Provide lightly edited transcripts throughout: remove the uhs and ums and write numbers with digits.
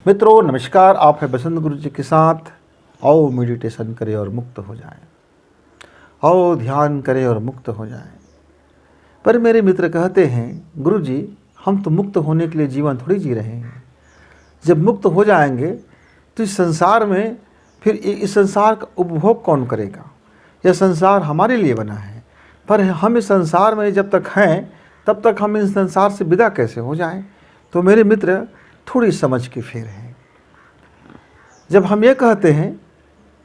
मित्रों नमस्कार, आप है बसंत गुरु जी के साथ। आओ मेडिटेशन करें और मुक्त हो जाएं, आओ ध्यान करें और मुक्त हो जाएं। पर मेरे मित्र कहते हैं, गुरु जी हम तो मुक्त होने के लिए जीवन थोड़ी जी रहे हैं। जब मुक्त हो जाएंगे तो इस संसार में फिर इस संसार का उपभोग कौन करेगा? यह संसार हमारे लिए बना है, पर हम इस संसार में जब तक हैं तब तक हम इस संसार से विदा कैसे हो जाएं? तो मेरे मित्र थोड़ी समझ के फेर है। जब हम ये कहते हैं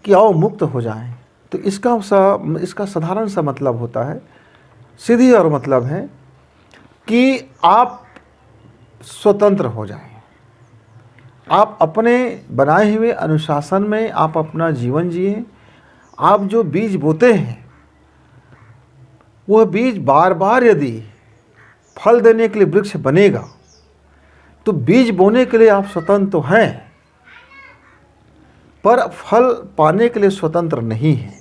कि आओ मुक्त हो जाएं, तो इसका साधारण सा मतलब होता है, सीधी और मतलब है कि आप स्वतंत्र हो जाएं। आप अपने बनाए हुए अनुशासन में आप अपना जीवन जिए। आप जो बीज बोते हैं वह बीज बार बार यदि फल देने के लिए वृक्ष बनेगा तो बीज बोने के लिए आप स्वतंत्र तो हैं, पर फल पाने के लिए स्वतंत्र नहीं है,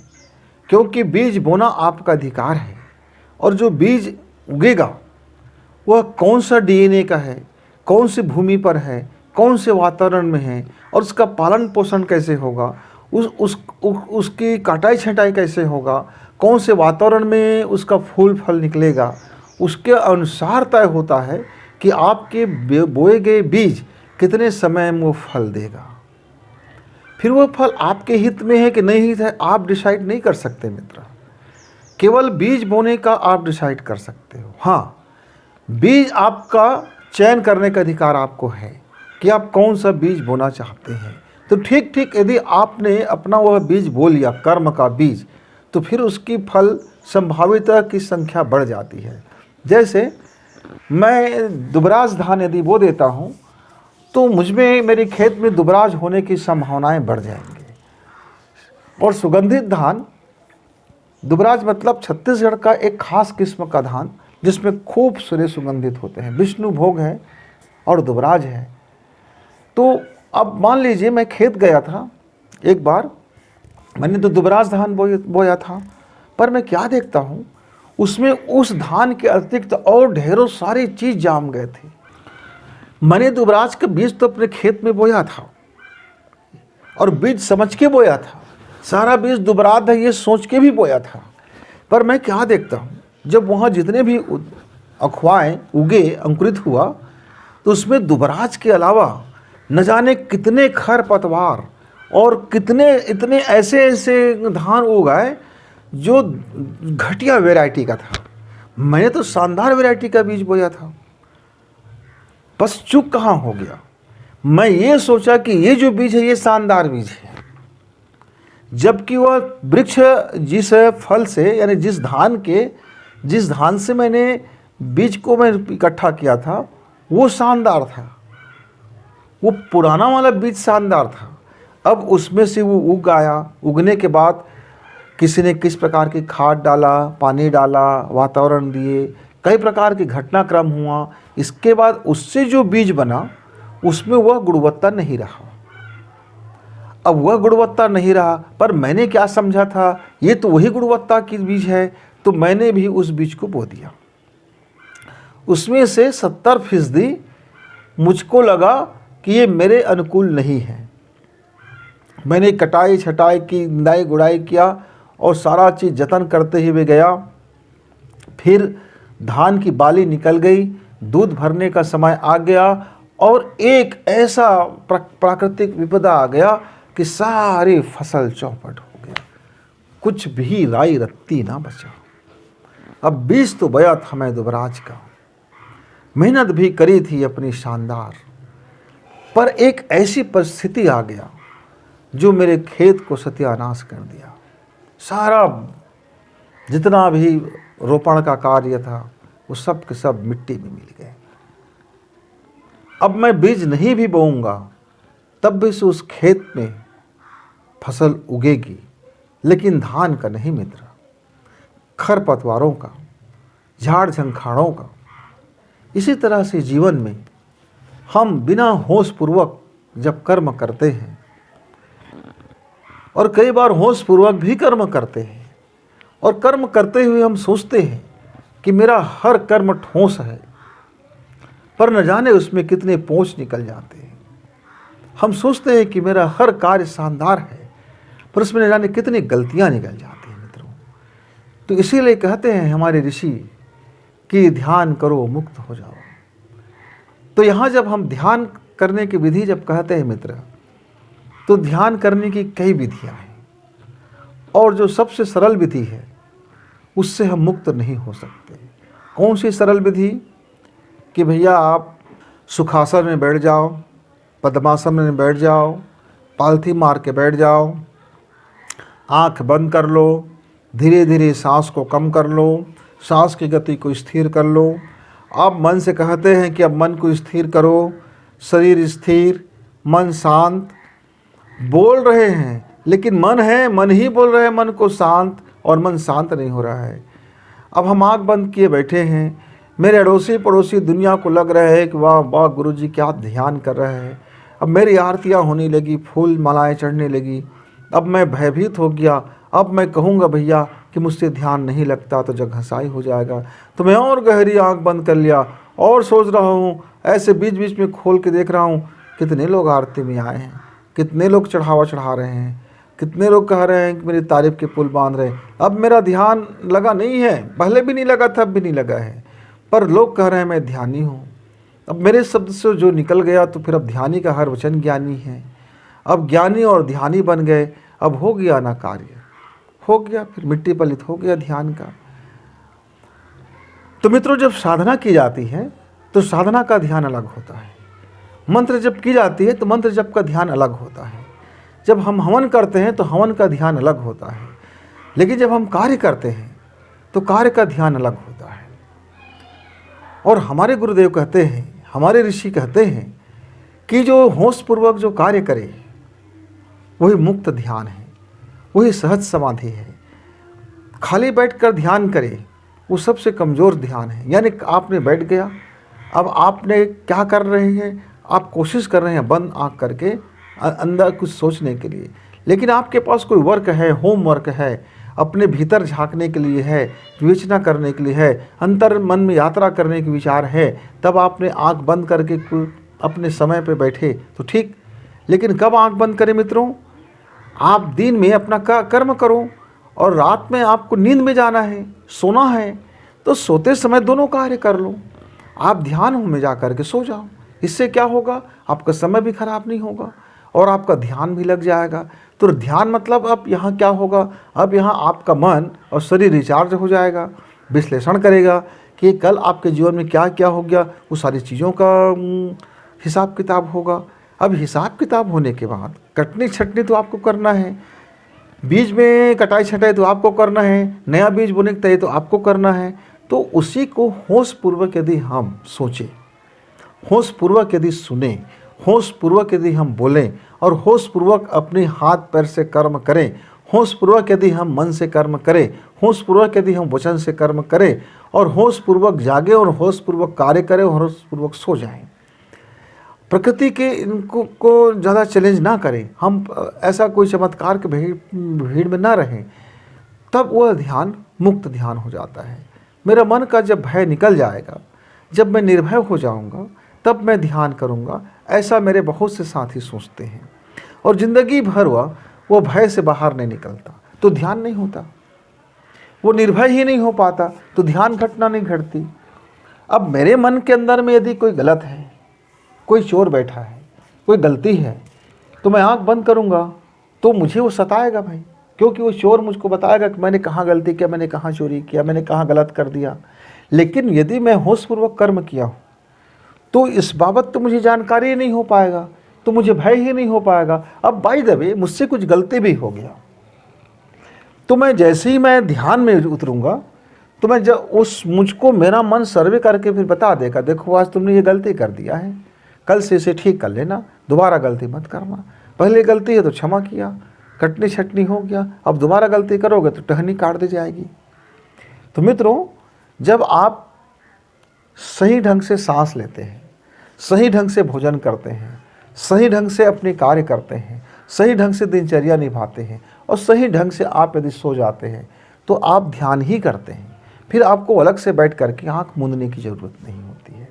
क्योंकि बीज बोना आपका अधिकार है। और जो बीज उगेगा वह कौन सा डीएनए का है, कौन सी भूमि पर है, कौन से वातावरण में है, और उसका पालन पोषण कैसे होगा, उसकी कटाई छटाई कैसे होगा, कौन से वातावरण में उसका फूल फल निकलेगा, उसके अनुसार तय होता है कि आपके बोए गए बीज कितने समय में वो फल देगा। फिर वो फल आपके हित में है कि नहीं हित है, आप डिसाइड नहीं कर सकते मित्र। केवल बीज बोने का आप डिसाइड कर सकते हो। हाँ, बीज आपका चयन करने का अधिकार आपको है कि आप कौन सा बीज बोना चाहते हैं। तो ठीक यदि आपने अपना वह बीज बो लिया, कर्म का बीज, तो फिर उसकी फल संभाविता की संख्या बढ़ जाती है। जैसे मैं दुबराज धान यदि बो देता हूँ तो मुझमें मेरे खेत में दुबराज होने की संभावनाएं बढ़ जाएंगी। और सुगंधित धान, दुबराज मतलब छत्तीसगढ़ का एक खास किस्म का धान जिसमें खूब सारे सुगंधित होते हैं। विष्णु भोग है और दुबराज है। तो अब मान लीजिए मैं खेत गया था, एक बार मैंने तो दुबराज धान बोया था, पर मैं क्या देखता हूँ उसमें उस धान के अतिरिक्त और ढेरों सारी चीज़ जाम गए थे। मैंने दुबराज का बीज तो अपने खेत में बोया था और बीज समझ के बोया था, सारा बीज दुबराज है ये सोच के भी बोया था। पर मैं क्या देखता हूँ, जब वहाँ जितने भी अखवाएँ उगे, अंकुरित हुआ, तो उसमें दुबराज के अलावा न जाने कितने खरपतवार और कितने इतने ऐसे ऐसे धान उगाए जो घटिया वैरायटी का था। मैंने तो शानदार वैरायटी का बीज बोया था। बस चूक कहाँ हो गया, मैं ये सोचा कि ये जो बीज है ये शानदार बीज है, जबकि वह वृक्ष जिस फल से यानी जिस धान से मैंने बीज को मैं इकट्ठा किया था वो शानदार था, वो पुराना वाला बीज शानदार था। अब उसमें से वो उग आया। उगने के बाद किसी ने किस प्रकार की खाद डाला, पानी डाला, वातावरण दिए, कई प्रकार के घटनाक्रम हुआ। इसके बाद उससे जो बीज बना उसमें वह गुणवत्ता नहीं रहा। अब वह गुणवत्ता नहीं रहा, पर मैंने क्या समझा था ये तो वही गुणवत्ता की बीज है, तो मैंने भी उस बीज को बो दिया। उसमें से 70% मुझको लगा कि ये मेरे अनुकूल नहीं है। मैंने कटाई छटाई की, निदाई गुड़ाई किया और सारा चीज़ जतन करते हुए गया। फिर धान की बाली निकल गई, दूध भरने का समय आ गया और एक ऐसा प्राकृतिक विपदा आ गया कि सारी फसल चौपट हो गया, कुछ भी राई रत्ती ना बचा। अब बीज तो बोया था मैं दुबराज का, मेहनत भी करी थी अपनी शानदार, पर एक ऐसी परिस्थिति आ गया जो मेरे खेत को सत्यानाश कर दिया। सारा जितना भी रोपण का कार्य था वो सब के सब मिट्टी में मिल गए। अब मैं बीज नहीं भी बोऊंगा तब भी से उस खेत में फसल उगेगी, लेकिन धान का नहीं मित्र, खरपतवारों का, झाड़ झंखाड़ों का। इसी तरह से जीवन में हम बिना होश पूर्वक जब कर्म करते हैं, और कई बार होश पूर्वक भी कर्म करते हैं, और कर्म करते हुए हम सोचते हैं कि मेरा हर कर्म ठोस है, पर न जाने उसमें कितने पोंछ निकल जाते हैं। हम सोचते हैं कि मेरा हर कार्य शानदार है, पर उसमें न जाने कितनी गलतियाँ निकल जाती हैं मित्रों। तो इसीलिए कहते हैं हमारे ऋषि कि ध्यान करो मुक्त हो जाओ। तो यहाँ जब हम ध्यान करने की विधि जब कहते हैं मित्र, तो ध्यान करने की कई विधियाँ हैं, और जो सबसे सरल विधि है उससे हम मुक्त नहीं हो सकते। कौन सी सरल विधि? कि भैया आप सुखासन में बैठ जाओ, पद्मासन में बैठ जाओ, पालथी मार के बैठ जाओ, आँख बंद कर लो, धीरे धीरे सांस को कम कर लो, सांस की गति को स्थिर कर लो। आप मन से कहते हैं कि अब मन को स्थिर करो, शरीर स्थिर, मन शांत। बोल रहे हैं लेकिन मन है, मन ही बोल रहे हैं मन को शांत, और मन शांत नहीं हो रहा है। अब हम आँख बंद किए बैठे हैं, मेरे अड़ोसी पड़ोसी दुनिया को लग रहा है कि वाह वाह गुरुजी क्या ध्यान कर रहे हैं। अब मेरी आरतियाँ होने लगी, फूल मालाएँ चढ़ने लगी। अब मैं भयभीत हो गया। अब मैं कहूँगा भैया कि मुझसे ध्यान नहीं लगता तो जग घसाई हो जाएगा। तो मैं और गहरी आंख बंद कर लिया और सोच रहा हूँ, ऐसे बीच बीच में खोल के देख रहा हूँ कितने लोग आरती में आए हैं, कितने लोग चढ़ावा चढ़ा रहे हैं, कितने लोग कह रहे हैं कि मेरी तारीफ़ के पुल बांध रहे। अब मेरा ध्यान लगा नहीं है, पहले भी नहीं लगा था, अब भी नहीं लगा है, पर लोग कह रहे हैं मैं ध्यानी हूँ। अब मेरे शब्द से जो निकल गया तो फिर अब ध्यानी का हर वचन ज्ञानी है। अब ज्ञानी और ध्यानी बन गए, अब हो गया ना कार्य, हो गया, फिर मिट्टी पलित हो गया ध्यान का। तो मित्रों, जब साधना की जाती है तो साधना का ध्यान अलग होता है। मंत्र जप की जाती है तो मंत्र जप का ध्यान अलग होता है। जब हम हवन करते हैं तो हवन का ध्यान अलग होता है। लेकिन जब हम कार्य करते हैं तो कार्य का ध्यान अलग होता है। और हमारे गुरुदेव कहते हैं, हमारे ऋषि कहते हैं कि जो होशपूर्वक जो कार्य करे वही मुक्त ध्यान है, वही सहज समाधि है। खाली बैठकर ध्यान करे वो सबसे कमज़ोर ध्यान है। यानी आपने बैठ गया, अब आपने क्या कर रहे हैं, आप कोशिश कर रहे हैं बंद आँख करके अंदर कुछ सोचने के लिए, लेकिन आपके पास कोई वर्क है, होमवर्क है, अपने भीतर झांकने के लिए है, विवेचना करने के लिए है, अंतर मन में यात्रा करने के विचार है, तब आपने आँख बंद करके अपने समय पे बैठे तो ठीक। लेकिन कब आँख बंद करें मित्रों? आप दिन में अपना कर्म करो और रात में आपको नींद में जाना है, सोना है, तो सोते समय दोनों कार्य कर लो। आप ध्यान में जा कर के सो जाओ। इससे क्या होगा, आपका समय भी खराब नहीं होगा और आपका ध्यान भी लग जाएगा। तो ध्यान मतलब अब यहाँ क्या होगा, अब यहाँ आपका मन और शरीर रिचार्ज हो जाएगा, विश्लेषण करेगा कि कल आपके जीवन में क्या क्या हो गया, वो सारी चीज़ों का हिसाब किताब होगा। अब हिसाब किताब होने के बाद कटनी छटनी तो आपको करना है, बीज में कटाई छटाई तो आपको करना है, नया बीज बोने की तैयारी तो आपको करना है। तो उसी को होशपूर्वक यदि हम सोचें, होशपूर्वक यदि सुने, होशपूर्वक यदि हम बोलें और होशपूर्वक अपने हाथ पैर से कर्म करें, होशपूर्वक यदि हम मन से कर्म करें, होशपूर्वक यदि हम वचन से कर्म करें और होशपूर्वक जागे और होशपूर्वक कार्य करें और होशपूर्वक सो जाएं, प्रकृति के इनको को ज़्यादा चैलेंज ना करें, हम ऐसा कोई चमत्कार के भीड़ में ना रहें, तब वह ध्यान मुक्त ध्यान हो जाता है। मेरा मन का जब भय निकल जाएगा, जब मैं निर्भय हो जाऊंगा, तब मैं ध्यान करूंगा, ऐसा मेरे बहुत से साथी सोचते हैं। और ज़िंदगी भर वो भय से बाहर नहीं निकलता तो ध्यान नहीं होता, वो निर्भय ही नहीं हो पाता तो ध्यान घटना नहीं घटती। अब मेरे मन के अंदर में यदि कोई गलत है, कोई चोर बैठा है, कोई गलती है, तो मैं आंख बंद करूंगा तो मुझे वो सताएगा भाई, क्योंकि वो चोर मुझको बताएगा कि मैंने कहाँ गलती किया, मैंने कहाँ चोरी किया, मैंने कहाँ गलत कर दिया। लेकिन यदि मैं होशपूर्वक कर्म किया हूँ तो इस बाबत तो मुझे जानकारी ही नहीं हो पाएगा, तो मुझे भय ही नहीं हो पाएगा। अब बाय द वे मुझसे कुछ गलती भी हो गया तो मैं जैसे ही मैं ध्यान में उतरूँगा तो मैं जब मुझको मेरा मन सर्वे करके फिर बता देगा, देखो आज तुमने ये गलती कर दिया है, कल से इसे ठीक कर लेना, दोबारा गलती मत करना। पहले गलती है तो क्षमा किया, कटनी छटनी हो गया, अब दोबारा गलती करोगे तो टहनी काट दी जाएगी। तो मित्रों, जब आप सही ढंग से सांस लेते हैं, सही ढंग से भोजन करते हैं, सही ढंग से अपने कार्य करते हैं, सही ढंग से दिनचर्या निभाते हैं और सही ढंग से आप यदि सो जाते हैं तो आप ध्यान ही करते हैं। फिर आपको अलग से बैठ करके आँख मूंदने की ज़रूरत नहीं होती है।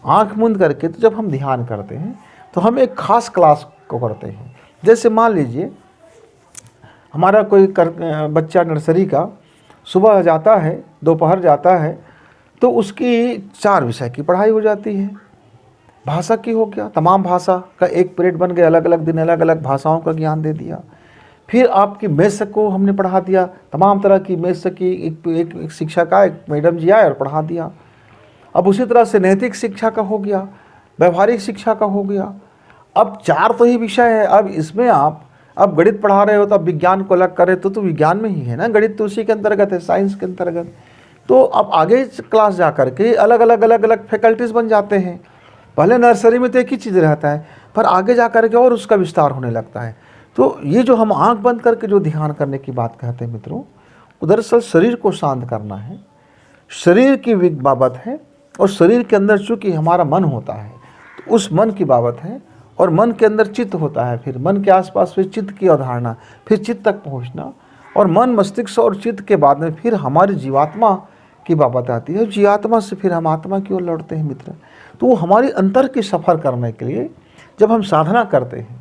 आँख मूंद करके तो जब हम ध्यान करते हैं तो हम एक खास क्लास को करते हैं। जैसे मान लीजिए हमारा कोई बच्चा नर्सरी का सुबह जाता है, दोपहर जाता है, तो उसकी 4 विषय की पढ़ाई हो जाती है। भाषा की हो गया, तमाम भाषा का एक पीरियड बन गया, अलग अलग दिन अलग अलग भाषाओं का ज्ञान दे दिया। फिर आपकी मैथ्स को हमने पढ़ा दिया, तमाम तरह की मैथ्स की एक शिक्षा का एक मैडम जी आए और पढ़ा दिया। अब उसी तरह से नैतिक शिक्षा का हो गया, व्यवहारिक शिक्षा का हो गया। अब 4 तो ही विषय है। अब इसमें आप अब गणित पढ़ा रहे हो तो अब विज्ञान को अलग करें तो विज्ञान में ही है ना, गणित तो उसी के अंतर्गत है, साइंस के अंतर्गत। तो अब आगे क्लास जा करके अलग अलग फैकल्टीज़ बन जाते हैं। पहले नर्सरी में तो एक ही चीज़ रहता है, पर आगे जा करके और उसका विस्तार होने लगता है। तो ये जो हम आंख बंद करके जो ध्यान करने की बात कहते हैं मित्रों, दरअसल शरीर को शांत करना है, शरीर की बाबत है। और शरीर के अंदर चूँकि हमारा मन होता है तो उस मन की बाबत है, और मन के अंदर चित्त होता है, फिर मन के आसपास फिर चित्त की अवधारणा, फिर चित्त तक पहुँचना, और मन मस्तिष्क और चित्त के बाद में फिर हमारी जीवात्मा की बाबत आती है। जीवात्मा से फिर हम आत्मा की ओर लौटते हैं मित्र। तो वो हमारी अंतर की सफ़र करने के लिए जब हम साधना करते हैं,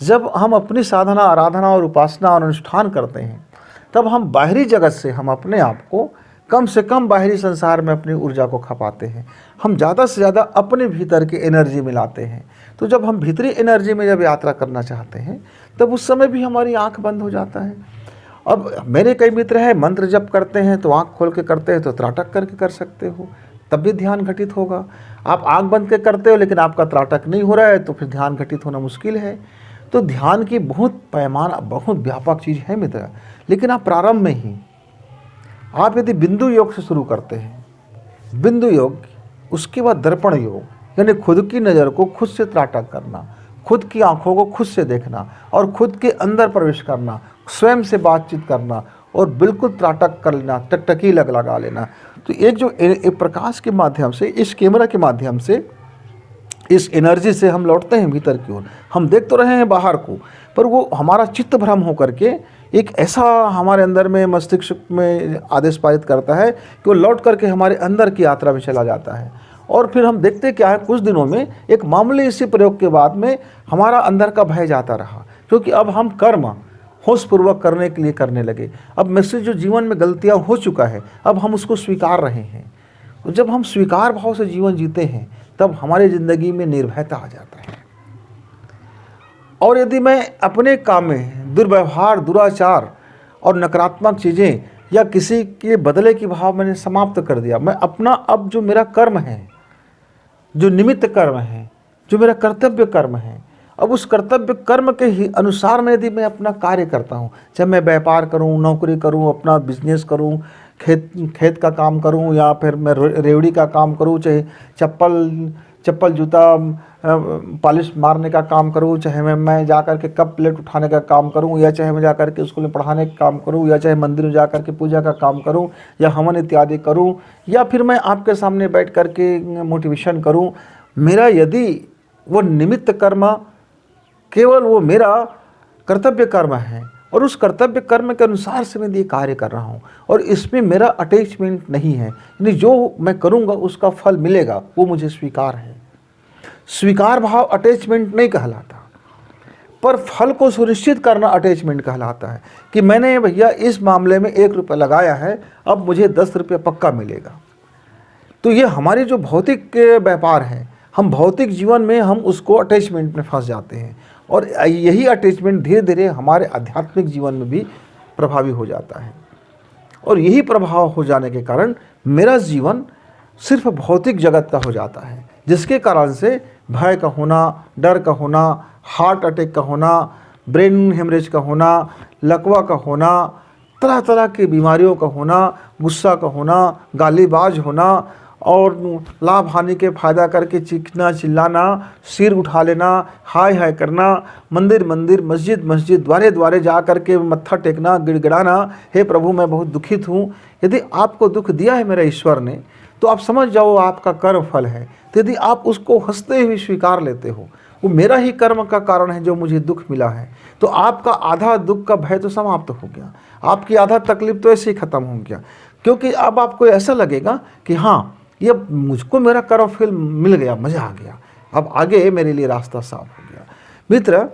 जब हम अपनी साधना, आराधना और उपासना और अनुष्ठान करते हैं, तब हम बाहरी जगत से हम अपने आप को कम से कम बाहरी संसार में अपनी ऊर्जा को खपाते हैं। हम ज़्यादा से ज़्यादा अपने भीतर की एनर्जी मिलाते हैं। तो जब हम भीतरी एनर्जी में जब यात्रा करना चाहते हैं तब उस समय भी हमारी आंख बंद हो जाता है। अब मेरे कई मित्र हैं, मंत्र जप करते हैं तो आंख खोल के करते हैं तो त्राटक करके कर सकते हो, तब भी ध्यान घटित होगा। आप आंख बंद के करते हो लेकिन आपका त्राटक नहीं हो रहा है तो फिर ध्यान घटित होना मुश्किल है। तो ध्यान की बहुत पैमाना, बहुत व्यापक चीज़ है मित्र। लेकिन आप प्रारंभ में ही आप यदि बिंदु योग से शुरू करते हैं, बिंदु योग, उसके बाद दर्पण योग, यानी खुद की नज़र को खुद से त्राटक करना, खुद की आंखों को खुद से देखना और खुद के अंदर प्रवेश करना, स्वयं से बातचीत करना और बिल्कुल त्राटक कर लेना, टकटकी लगा लेना। तो एक जो एक प्रकाश के माध्यम से, इस कैमरा के माध्यम से, इस एनर्जी से हम लौटते हैं भीतर की ओर। हम देख तो रहे हैं बाहर को, पर वो हमारा चित्त भ्रम हो करके एक ऐसा हमारे अंदर में मस्तिष्क में आदेश पारित करता है कि वो लौट करके हमारे अंदर की यात्रा में चला जाता है। और फिर हम देखते क्या है, कुछ दिनों में एक मामूली इसी प्रयोग के बाद में हमारा अंदर का भय जाता रहा, क्योंकि अब हम कर्म होशपूर्वक करने के लिए करने लगे। अब मुझसे जो जीवन में गलतियाँ हो चुका है, अब हम उसको स्वीकार रहे हैं। तो जब हम स्वीकार भाव से जीवन जीते हैं तब हमारी ज़िंदगी में निर्भयता आ जाता है। और यदि मैं अपने काम में दुर्व्यवहार, दुराचार और नकारात्मक चीज़ें या किसी के बदले की भाव मैंने समाप्त कर दिया, मैं अपना अब जो मेरा कर्म है, जो निमित्त कर्म है, जो मेरा कर्तव्य कर्म है, अब उस कर्तव्य कर्म के ही अनुसार में यदि मैं अपना कार्य करता हूँ, चाहे मैं व्यापार करूँ, नौकरी करूँ, अपना बिजनेस करूँ, खेत का काम करूँ, या फिर मैं रेवड़ी का काम करूँ, चाहे चप्पल जूता पॉलिश मारने का काम करूँ, चाहे मैं जा कर के कप प्लेट उठाने का काम करूँ, या चाहे मैं जा कर के स्कूल में पढ़ाने का काम करूँ, या चाहे मंदिर में जा कर के पूजा का काम करूँ, या हवन इत्यादि करूँ, या फिर मैं आपके सामने बैठ कर के मोटिवेशन करूँ, मेरा यदि वो निमित्त कर्म केवल वो मेरा कर्तव्य कर्म है और उस कर्तव्य कर्म के अनुसार से मैं ये कार्य कर रहा हूँ और इसमें मेरा अटैचमेंट नहीं है, यानी जो मैं करूँगा उसका फल मिलेगा, वो मुझे स्वीकार है। स्वीकार भाव अटैचमेंट नहीं कहलाता, पर फल को सुनिश्चित करना अटैचमेंट कहलाता है कि मैंने भैया इस मामले में 1 रुपया लगाया है, अब मुझे 10 रुपया पक्का मिलेगा। तो ये हमारी जो भौतिक व्यापार है, हम भौतिक जीवन में हम उसको अटैचमेंट में फंस जाते हैं और यही अटैचमेंट धीरे धीरे हमारे आध्यात्मिक जीवन में भी प्रभावी हो जाता है। और यही प्रभाव हो जाने के कारण मेरा जीवन सिर्फ भौतिक जगत का हो जाता है, जिसके कारण से भय का होना, डर का होना, हार्ट अटैक का होना, ब्रेन हेमरेज का होना, लकवा का होना, तरह तरह की बीमारियों का होना, गुस्सा का होना, गालीबाज होना और लाभ हानि के फ़ायदा करके चीखना, चिल्लाना, सिर उठा लेना, हाय हाय करना, मंदिर मंदिर, मस्जिद मस्जिद, द्वारे द्वारे जा कर के मत्था टेकना, गिड़गिड़ाना, हे प्रभु मैं बहुत दुखित हूँ। यदि आपको दुख दिया है मेरे ईश्वर ने तो आप समझ जाओ आपका कर्म फल है। तो यदि आप उसको हंसते हुए स्वीकार लेते हो, वो मेरा ही कर्म का कारण है जो मुझे दुख मिला है, तो आपका आधा दुख का भय तो समाप्त हो गया, आपकी आधा तकलीफ तो ऐसे ही ख़त्म हो गया। क्योंकि अब आपको ऐसा लगेगा कि हाँ, ये मुझको मेरा कर्म फल मिल गया, मज़ा आ गया, अब आगे मेरे लिए रास्ता साफ हो गया। मित्र,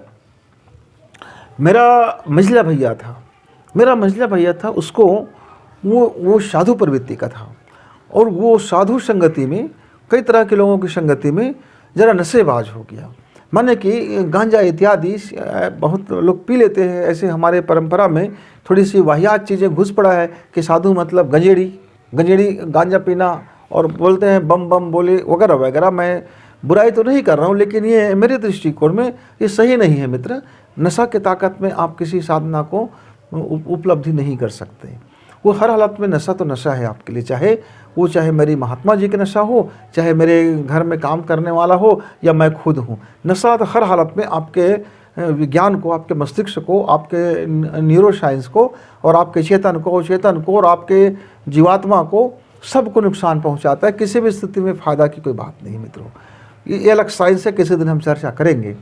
मेरा मंझला भैया था, उसको वो साधु प्रवृत्ति का था, और वो साधु संगति में, कई तरह के लोगों की संगति में ज़रा नशेबाज हो गया। माने कि गांजा इत्यादि बहुत लोग पी लेते हैं। ऐसे हमारे परंपरा में थोड़ी सी वाहियात चीज़ें घुस पड़ा है कि साधु मतलब गंजेड़ी गांजा पीना, और बोलते हैं बम बम बोले वगैरह वगैरह। मैं बुराई तो नहीं कर रहा हूँ, लेकिन ये मेरे दृष्टिकोण में ये सही नहीं है मित्र। नशा की ताकत में आप किसी साधना को उपलब्धि नहीं कर सकते। वो हर हालत में नशा तो नशा है आपके लिए, चाहे मेरी महात्मा जी का नशा हो, चाहे मेरे घर में काम करने वाला हो, या मैं खुद हूँ। नशा तो हर हालत में आपके विज्ञान को, आपके मस्तिष्क को, आपके न्यूरो साइंस को, और आपके चेतन को और आपके जीवात्मा को, सबको नुकसान पहुँचाता है। किसी भी स्थिति में फ़ायदा की कोई बात नहीं मित्रों। ये अलग साइंस है, किसी दिन हम चर्चा करेंगे।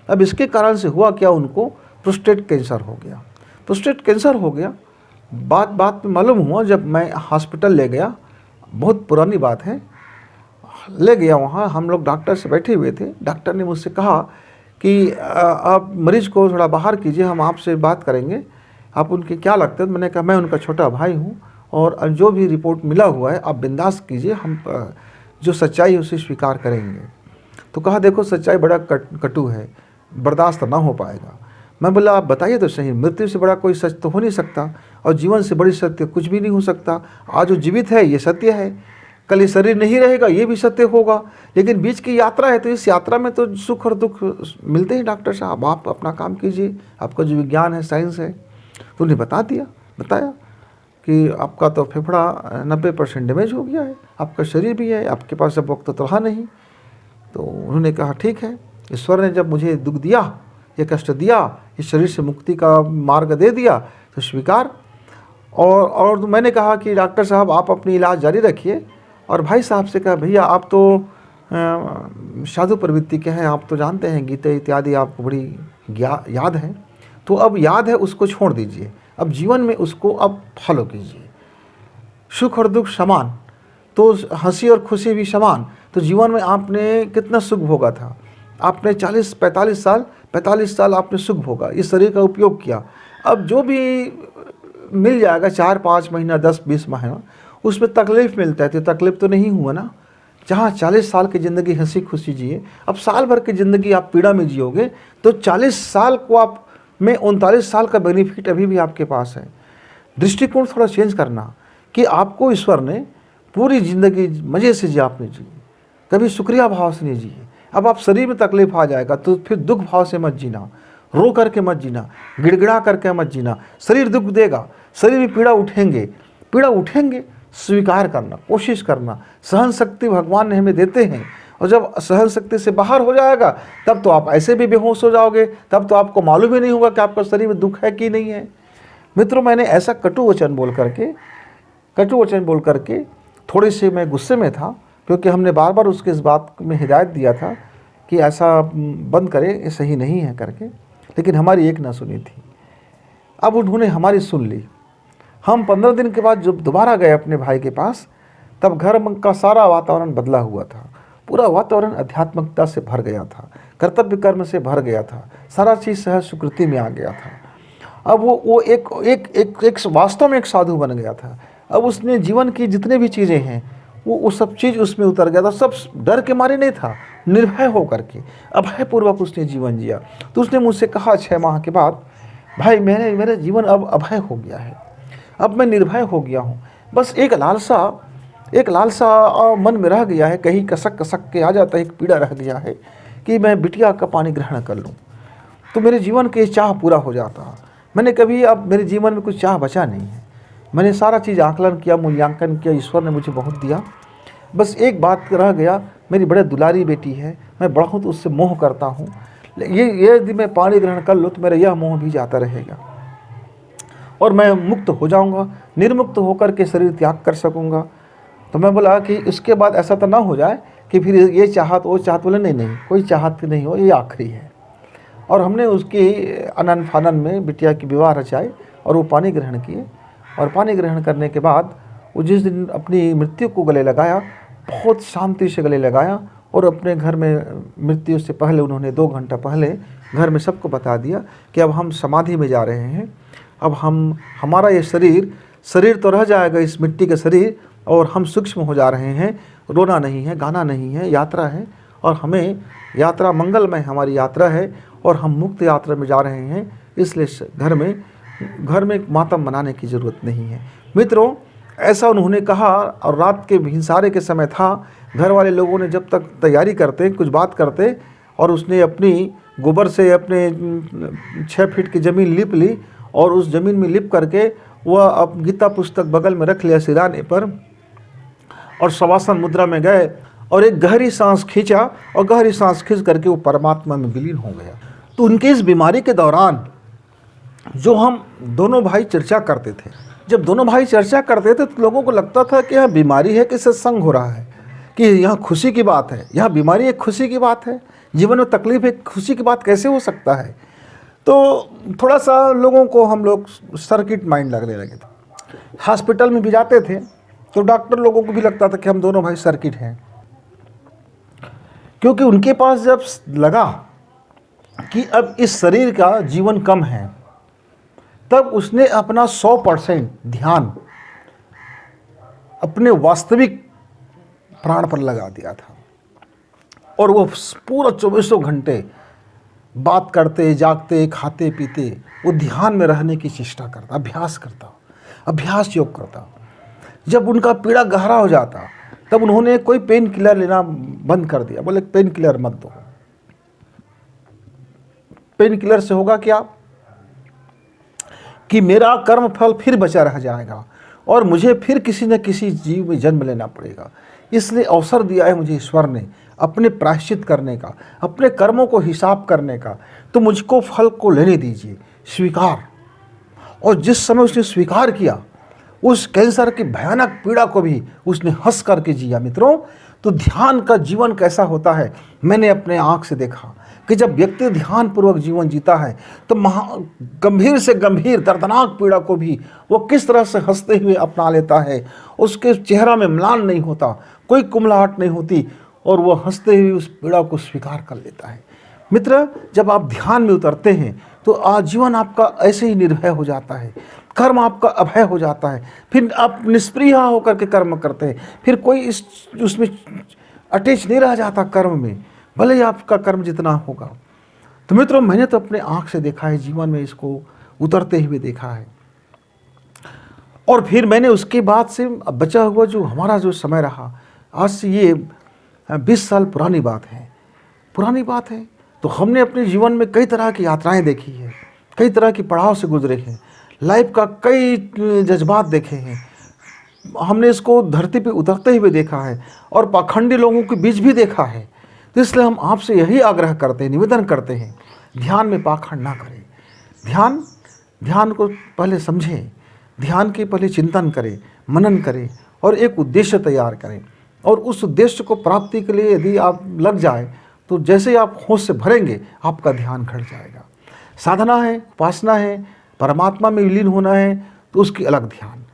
अब इसके कारण से हुआ क्या, उनको प्रोस्टेट कैंसर हो गया। प्रोस्टेट कैंसर हो गया, बात में मालूम हुआ जब मैं हॉस्पिटल ले गया, बहुत पुरानी बात है, ले गया वहाँ, हम लोग डॉक्टर से बैठे हुए थे। डॉक्टर ने मुझसे कहा कि आप मरीज को थोड़ा बाहर कीजिए, हम आपसे बात करेंगे, आप उनके क्या लगते हैं। मैंने कहा मैं उनका छोटा भाई हूँ, और जो भी रिपोर्ट मिला हुआ है आप बिंदास कीजिए, हम जो सच्चाई है उसे स्वीकार करेंगे। तो कहा देखो सच्चाई बड़ा कटु है, बर्दाश्त ना हो पाएगा। मैं बोला आप बताइए तो सही, मृत्यु से बड़ा कोई सच तो हो नहीं सकता, और जीवन से बड़ी सत्य कुछ भी नहीं हो सकता। आज जो जीवित है ये सत्य है, कल ये शरीर नहीं रहेगा ये भी सत्य होगा, लेकिन बीच की यात्रा है, तो इस यात्रा में तो सुख और दुख मिलते हैं। डॉक्टर साहब आप अपना काम कीजिए, आपका जो विज्ञान है, साइंस है। तो उन्हें बताया कि आपका तो फेफड़ा 90% डैमेज हो गया है, आपका शरीर भी है, आपके पास अब वक्त तो रहा नहीं। तो उन्होंने कहा ठीक है, ईश्वर ने जब मुझे दुख दिया, ये कष्ट दिया, इस शरीर से मुक्ति का मार्ग दे दिया, तो स्वीकार। और मैंने कहा कि डॉक्टर साहब आप अपनी इलाज जारी रखिए। और भाई साहब से कहा भैया आप तो साधु प्रवृत्ति के हैं, आप तो जानते हैं गीता इत्यादि आपको बड़ी याद है, तो अब याद है उसको छोड़ दीजिए, अब जीवन में उसको अब फॉलो कीजिए। सुख और दुख समान, तो हंसी और खुशी भी समान। तो जीवन में आपने कितना सुख भोगा था, आपने 45 साल आपने सुख भोगा, इस शरीर का उपयोग किया। अब जो भी मिल जाएगा 4-5 महीना, 10-20 महीना, उसमें तकलीफ़ मिलता है, तो तकलीफ़ तो नहीं हुआ ना। जहाँ 40 साल की ज़िंदगी हंसी खुशी जिए, अब साल भर की ज़िंदगी आप पीड़ा में जियोगे, तो 40 साल को आप में 39 साल का बेनिफिट अभी भी आपके पास है। दृष्टिकोण थोड़ा चेंज करना कि आपको ईश्वर ने पूरी ज़िंदगी मज़े से जी आपने जी, कभी शुक्रिया भाव से नहीं जिए। अब आप शरीर में तकलीफ आ जाएगा तो फिर दुख भाव से मत जीना, रो करके मत जीना, गिड़गिड़ा करके मत जीना। शरीर दुख देगा, शरीर में पीड़ा उठेंगे, स्वीकार करना, कोशिश करना। सहन शक्ति भगवान ने हमें देते हैं, और जब सहन शक्ति से बाहर हो जाएगा तब तो आप ऐसे भी बेहोश हो जाओगे, तब तो आपको मालूम ही नहीं होगा कि आपका शरीर में दुख है कि नहीं है। मित्रों, मैंने ऐसा कटु वचन बोल करके थोड़ी सी मैं गुस्से में था, क्योंकि हमने बार बार उसके इस बात में हिदायत दिया था कि ऐसा बंद करें, ये सही नहीं है करके, लेकिन हमारी एक ना सुनी थी। अब उन्होंने हमारी सुन ली। हम 15 दिन के बाद जब दोबारा गए अपने भाई के पास, तब घर का सारा वातावरण बदला हुआ था। पूरा वातावरण आध्यात्मिकता से भर गया था, कर्तव्य कर्म से भर गया था, सारा चीज़ सहज सुकृति में आ गया था। अब वो एक वास्तव में एक साधु बन गया था। अब उसने जीवन की जितने भी चीज़ें हैं वो सब चीज़ उसमें उतर गया था। सब डर के मारे नहीं था, निर्भय होकर के अभयपूर्वक उसने जीवन जिया। तो उसने मुझसे कहा 6 माह के बाद, भाई मेरा जीवन अब अभय हो गया है, अब मैं निर्भय हो गया हूँ। बस एक लालसा मन में रह गया है, कहीं कसक के आ जाता है, एक पीड़ा रह गया है कि मैं बिटिया का पानी ग्रहण कर लूँ, तो मेरे जीवन के चाह पूरा हो जाता। मैंने कभी अब मेरे जीवन में कुछ चाह बचा नहीं है। मैंने सारा चीज़ आकलन किया, मूल्यांकन किया, ईश्वर ने मुझे बहुत दिया। बस एक बात रह गया, मेरी बड़े दुलारी बेटी है, मैं बहुत उससे मोह करता हूँ। ये यदि मैं पानी ग्रहण कर लूँ तो मेरा यह मोह भी जाता रहेगा और मैं मुक्त हो जाऊँगा, निर्मुक्त होकर के शरीर त्याग कर सकूँगा। तो मैं बोला कि इसके बाद ऐसा तो ना हो जाए कि फिर ये चाहत वो चाहत। बोले नहीं, कोई चाहत नहीं हो, ये आखिरी है। और हमने उसकी अनन फानन में बिटिया की विवाह रचाई और वो पानी ग्रहण किए। और पानी ग्रहण करने के बाद वो जिस दिन अपनी मृत्यु को गले लगाया, बहुत शांति से गले लगाया, और अपने घर में मृत्यु से पहले उन्होंने 2 घंटा पहले घर में सबको बता दिया कि अब हम समाधि में जा रहे हैं। अब हमारा ये शरीर तो रह जाएगा, इस मिट्टी का शरीर, और हम सूक्ष्म हो जा रहे हैं। रोना नहीं है, गाना नहीं है, यात्रा है, और हमें यात्रा मंगलमय हमारी यात्रा है, और हम मुक्त यात्रा में जा रहे हैं। इसलिए घर में मातम मनाने की ज़रूरत नहीं है। मित्रों, ऐसा उन्होंने कहा, और रात के भिनसारे के समय था। घर वाले लोगों ने जब तक तैयारी करते, कुछ बात करते, और उसने अपनी गोबर से अपने 6 फीट की ज़मीन लिप ली, और उस ज़मीन में लिप करके वह अब गीता पुस्तक बगल में रख लिया सिराने पर, और शवासन मुद्रा में गए, और एक गहरी सांस खींचा, और गहरी सांस खींच करके वो परमात्मा में विलीन हो गया। तो उनकी इस बीमारी के दौरान जो हम दोनों भाई चर्चा करते थे, जब दोनों भाई चर्चा करते थे तो लोगों को लगता था कि यहाँ बीमारी है कि सत्संग हो रहा है, कि यहाँ खुशी की बात है, यहाँ बीमारी एक खुशी की बात है, जीवन में तकलीफ एक खुशी की बात कैसे हो सकता है। तो थोड़ा सा लोगों को हम लोग सर्किट माइंड लगने लगे थे। हॉस्पिटल में भी जाते थे तो डॉक्टर लोगों को भी लगता था कि हम दोनों भाई सर्किट हैं, क्योंकि उनके पास जब लगा कि अब इस शरीर का जीवन कम है, तब उसने अपना 100% ध्यान अपने वास्तविक प्राण पर लगा दिया था, और वो पूरा 24 घंटे बात करते, जागते, खाते पीते वो ध्यान में रहने की चेष्टा करता, अभ्यास योग करता। जब उनका पीड़ा गहरा हो जाता तब उन्होंने कोई पेन किलर लेना बंद कर दिया। बोले पेन किलर मत दो, पेन किलर से होगा क्या कि मेरा कर्म फल फिर बचा रह जाएगा, और मुझे फिर किसी न किसी जीव में जन्म लेना पड़ेगा। इसलिए अवसर दिया है मुझे ईश्वर ने अपने प्रायश्चित करने का, अपने कर्मों को हिसाब करने का, तो मुझको फल को लेने दीजिए, स्वीकार। और जिस समय उसने स्वीकार किया, उस कैंसर की भयानक पीड़ा को भी उसने हंस करके जिया। मित्रों, तो ध्यान का जीवन कैसा होता है, मैंने अपने आँख से देखा कि जब व्यक्ति ध्यानपूर्वक जीवन जीता है तो गंभीर से गंभीर दर्दनाक पीड़ा को भी वो किस तरह से हंसते हुए अपना लेता है। उसके चेहरा में म्लान नहीं होता, कोई कुम्हलाहट नहीं होती, और वह हंसते हुए उस पीड़ा को स्वीकार कर लेता है। मित्र, जब आप ध्यान में उतरते हैं तो आजीवन आपका ऐसे ही निर्भय हो जाता है, कर्म आपका अभय हो जाता है। फिर आप निष्प्रिय होकर के कर्म करते हैं, फिर कोई उसमें अटैच नहीं रह जाता कर्म में, भले ही आपका कर्म जितना होगा। तो मित्रों, मैंने तो अपने आँख से देखा है, जीवन में इसको उतरते हुए देखा है। और फिर मैंने उसके बाद से बचा हुआ जो हमारा जो समय रहा, आज से ये 20 साल पुरानी बात है, तो हमने अपने जीवन में कई तरह की यात्राएं देखी है, कई तरह की पड़ाव से गुजरे हैं, लाइफ का कई जज्बात देखे हैं, हमने इसको धरती पे उतरते हुए देखा है, और पाखंडी लोगों के बीच भी देखा है। तो इसलिए हम आपसे यही आग्रह करते हैं, निवेदन करते हैं, ध्यान में पाखंड ना करें। ध्यान को पहले समझें, ध्यान के पहले चिंतन करें, मनन करें, और एक उद्देश्य तैयार करें, और उस उद्देश्य को प्राप्ति के लिए यदि आप लग जाए तो जैसे आप होश से भरेंगे आपका ध्यान घट जाएगा। साधना है, उपासना है, परमात्मा में विलीन होना है, तो उसकी अलग ध्यान।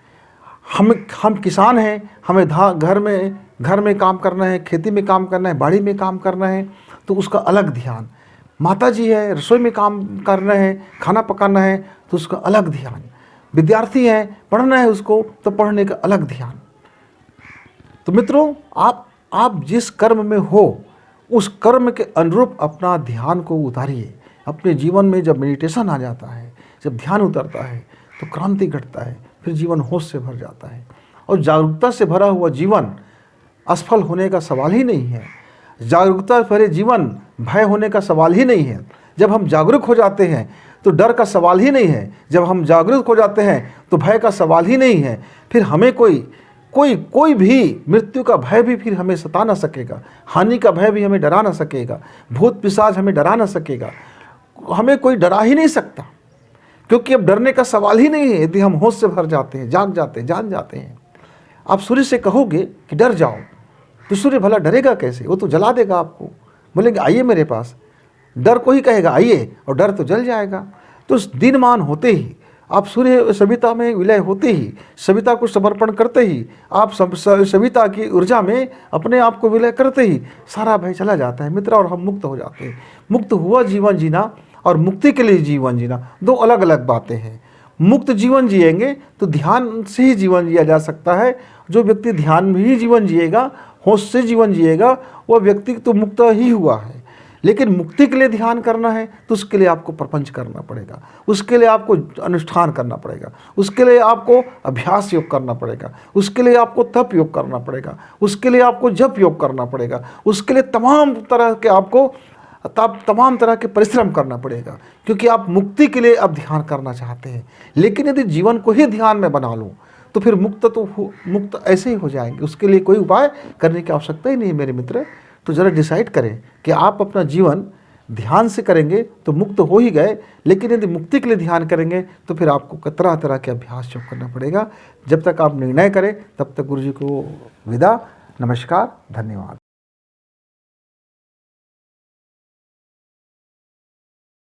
हम किसान हैं, हमें घर में काम करना है, खेती में काम करना है, बाड़ी में काम करना है, तो उसका अलग ध्यान। माता जी है, रसोई में काम करना है, खाना पकाना है, तो उसका अलग ध्यान। विद्यार्थी है, पढ़ना है उसको, तो पढ़ने का अलग ध्यान। तो मित्रों, आप जिस कर्म में हो उस कर्म के अनुरूप अपना ध्यान को उतारिए। अपने जीवन में जब मेडिटेशन आ जाता है, जब ध्यान उतरता है, तो क्रांति घटता है, फिर जीवन होश से भर जाता है, और जागरूकता से भरा हुआ जीवन असफल होने का सवाल ही नहीं है। जागरूकता भरे जीवन भय होने का सवाल ही नहीं है। जब हम जागरूक हो जाते हैं तो डर का सवाल ही नहीं है, जब हम जागरूक हो जाते हैं तो भय का सवाल ही नहीं है। फिर हमें कोई भी मृत्यु का भय भी फिर हमें सता ना सकेगा, हानि का भय भी हमें डरा ना सकेगा, भूत पिशाच हमें डरा ना सकेगा, हमें कोई डरा ही नहीं सकता, क्योंकि अब डरने का सवाल ही नहीं है यदि हम होश से भर जाते हैं, जाग जाते हैं, जान जाते हैं। आप सूर्य से कहोगे कि डर जाओ, तो सूर्य भला डरेगा कैसे, वो तो जला देगा आपको। बोलेंगे आइए मेरे पास, डर को ही कहेगा आइए, और डर तो जल जाएगा। तो दिनमान होते ही आप सूर्य सविता में विलय होते ही, सविता को समर्पण करते ही, आप सविता की ऊर्जा में अपने आप को विलय करते ही सारा भय चला जाता है मित्र, और हम मुक्त हो जाते हैं। मुक्त हुआ जीवन जीना और मुक्ति के लिए जीवन जीना दो अलग अलग बातें हैं। मुक्त जीवन जिएंगे तो ध्यान से ही जीवन जिया जा सकता है। जो व्यक्ति ध्यान में ही जीवन जिएगा, होश से जीवन जिएगा, वह व्यक्ति तो मुक्त ही हुआ है। लेकिन मुक्ति के लिए ध्यान करना है तो उसके लिए आपको प्रपंच करना पड़ेगा, उसके लिए आपको अनुष्ठान करना पड़ेगा, उसके लिए आपको अभ्यास योग करना पड़ेगा, उसके लिए आपको तप योग करना पड़ेगा, उसके लिए आपको जप योग करना पड़ेगा, उसके लिए तमाम तरह के परिश्रम करना पड़ेगा, क्योंकि आप मुक्ति के लिए अब ध्यान करना चाहते हैं। लेकिन यदि जीवन को ही ध्यान में बना लूँ तो फिर मुक्त ऐसे ही हो जाएंगे, उसके लिए कोई उपाय करने की आवश्यकता ही नहीं है मेरे मित्र। तो ज़रा डिसाइड करें कि आप अपना जीवन ध्यान से करेंगे तो मुक्त हो ही गए, लेकिन यदि मुक्ति के लिए ध्यान करेंगे तो फिर आपको तरह तरह के अभ्यास योग करना पड़ेगा। जब तक आप निर्णय करें तब तक गुरु जी को विदा। नमस्कार, धन्यवाद।